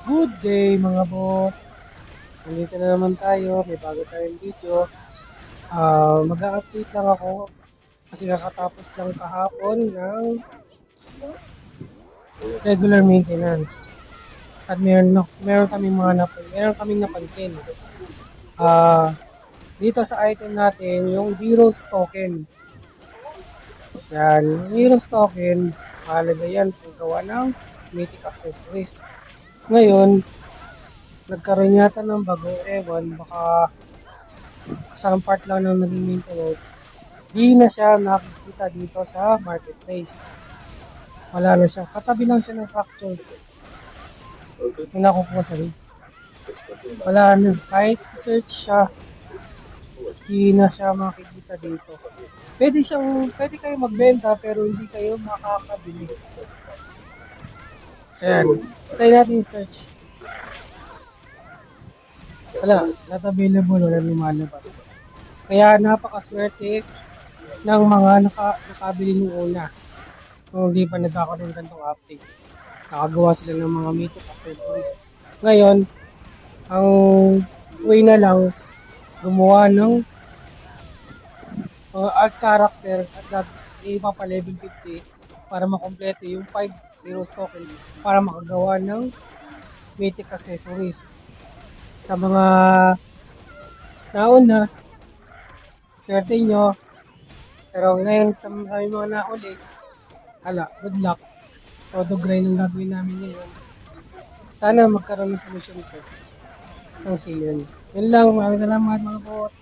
Good day mga boss! Nandito na naman tayo, may bago tayong video. Mag-a-update lang ako kasi kakatapos lang kahapon ng regular maintenance. At meron kaming napansin. Ah, Dito sa item natin, yung Heroes Token. Yan, yung Heroes Token, mahalaga yan paggawa ng Mythic Accessories. Ngayon, nagkaroon yata ng bago, ewan, baka kasama part lang ng naging maintenance, di na siya nakikita dito sa marketplace. Wala na siya. Katabi lang siya ng fracture. Yung nakukuha sa rig. Wala na. Kahit search siya, di na siya makikita dito. Pwede kayo magbenta pero hindi kayo makakabili. Ayan. Try natin yung search. Wala. Not available. Wala lumalabas. Kaya napakaswerte ng mga nakabili nung una. Kung hindi pa nagkakaroon ng ganitong update. Nakagawa sila ng mga mythic accessories. Ngayon, ang way na lang gumawa ng art character at ipapa-level 50 para makompleto yung 5 heroes token para makagawa ng mythic accessories. Sa mga nauna, swerte nyo. Pero ngayon, sa mga nakulit, good luck. Todo grind ang gagawin namin ngayon. Sana magkaroon ng solusyon ito ng season. Yun lang, maraming salamat mga boss.